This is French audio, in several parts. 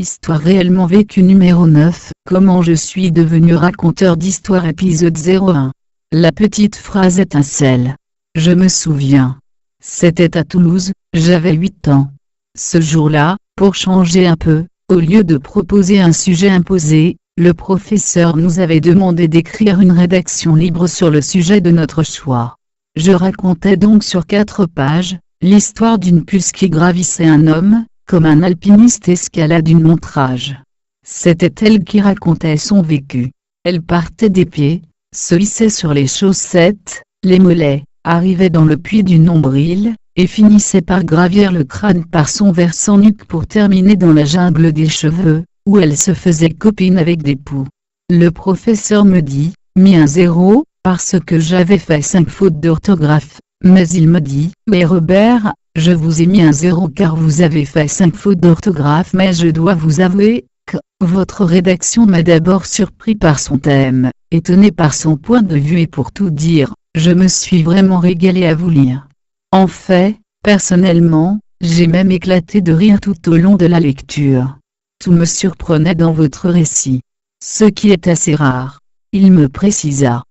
Histoire réellement vécue numéro 9. Comment je suis devenu raconteur d'histoire épisode 01. La petite phrase étincelle. Je me souviens. C'était à Toulouse, j'avais 8 ans. Ce jour-là, pour changer un peu, au lieu de proposer un sujet imposé, le professeur nous avait demandé d'écrire une rédaction libre sur le sujet de notre choix. Je racontais donc sur 4 pages, l'histoire d'une puce qui gravissait un homme, comme un alpiniste escalade une montagne. C'était elle qui racontait son vécu. Elle partait des pieds, se hissait sur les chaussettes, les mollets, arrivait dans le puits du nombril, et finissait par gravir le crâne par son versant nuque pour terminer dans la jungle des cheveux, où elle se faisait copine avec des poux. Le professeur me dit, mis un 0, parce que j'avais fait 5 fautes d'orthographe, mais il me dit, mais Robert, je vous ai mis un 0 car vous avez fait 5 fautes d'orthographe, mais je dois vous avouer que votre rédaction m'a d'abord surpris par son thème, étonné par son point de vue et pour tout dire, je me suis vraiment régalé à vous lire. En fait, personnellement, j'ai même éclaté de rire tout au long de la lecture. Tout me surprenait dans votre récit. Ce qui est assez rare. Il me précisa.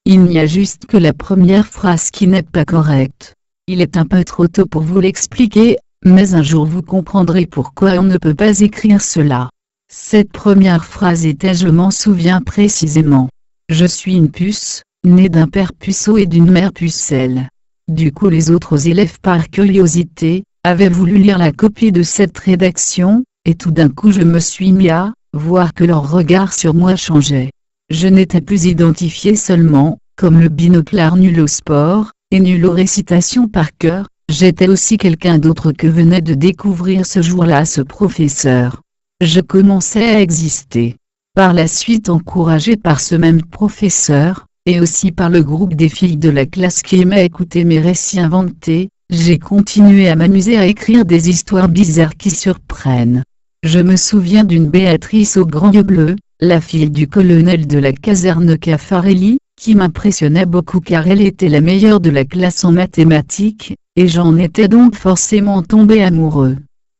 Il n'y a juste que la première phrase qui n'est pas correcte. Il est un peu trop tôt pour vous l'expliquer, mais un jour vous comprendrez pourquoi on ne peut pas écrire cela. Cette première phrase était je m'en souviens précisément. Je suis une puce, née d'un père puceau et d'une mère pucelle. Du coup les autres élèves par curiosité, avaient voulu lire la copie de cette rédaction, et tout d'un coup je me suis mis à voir que leur regard sur moi changeait. Je n'étais plus identifié seulement, comme le binoclard nul au sport, et nul aux récitations par cœur, j'étais aussi quelqu'un d'autre que venait de découvrir ce jour-là ce professeur. Je commençais à exister. Par la suite encouragé par ce même professeur, et aussi par le groupe des filles de la classe qui aimaient écouter mes récits inventés, j'ai continué à m'amuser à écrire des histoires bizarres qui surprennent. Je me souviens d'une Béatrice aux grands yeux bleus, la fille du colonel de la caserne Caffarelli, qui m'impressionnait beaucoup car elle était la meilleure de la classe en mathématiques, et j'en étais donc forcément tombé amoureux.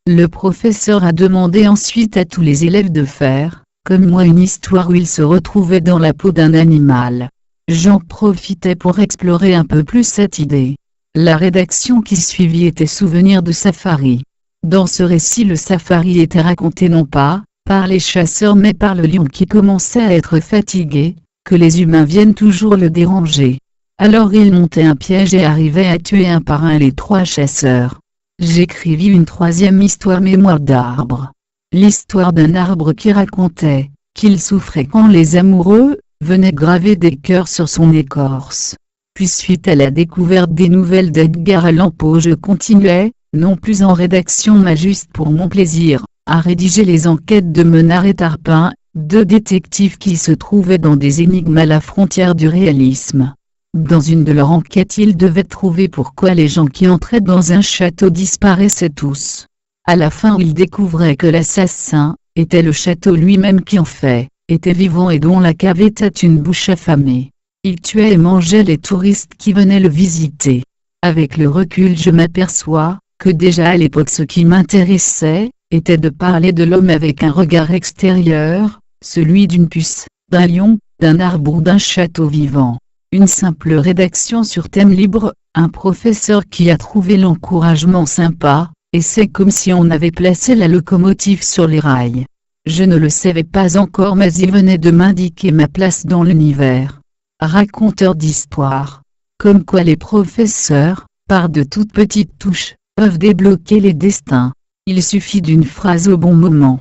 Le professeur a demandé ensuite à tous les élèves de faire, comme moi, une histoire où ils se retrouvaient dans la peau d'un animal. J'en profitais pour explorer un peu plus cette idée. La rédaction qui suivit était Souvenir de safari. Dans ce récit le safari était raconté non pas par les chasseurs mais par le lion qui commençait à être fatigué, que les humains viennent toujours le déranger. Alors il montait un piège et arrivait à tuer un par un les 3 chasseurs. J'écrivis une 3e histoire mémoire d'arbre. L'histoire d'un arbre qui racontait qu'il souffrait quand les amoureux venaient graver des cœurs sur son écorce. Puis suite à la découverte des nouvelles d'Edgar Allan Poe je continuais, non plus en rédaction mais juste pour mon plaisir, à rédiger les enquêtes de Menard et Tarpin, 2 détectives qui se trouvaient dans des énigmes à la frontière du réalisme. Dans une de leurs enquêtes ils devaient trouver pourquoi les gens qui entraient dans un château disparaissaient tous. À la fin ils découvraient que l'assassin était le château lui-même qui en fait était vivant et dont la cave était une bouche affamée. Il tuait et mangeait les touristes qui venaient le visiter. Avec le recul je m'aperçois que déjà à l'époque ce qui m'intéressait, était de parler de l'homme avec un regard extérieur, celui d'une puce, d'un lion, d'un arbre ou d'un château vivant. Une simple rédaction sur thème libre, un professeur qui a trouvé l'encouragement sympa, et c'est comme si on avait placé la locomotive sur les rails. Je ne le savais pas encore mais il venait de m'indiquer ma place dans l'univers. Raconteur d'histoire. Comme quoi les professeurs, par de toutes petites touches, peuvent débloquer les destins. Il suffit d'une phrase au bon moment.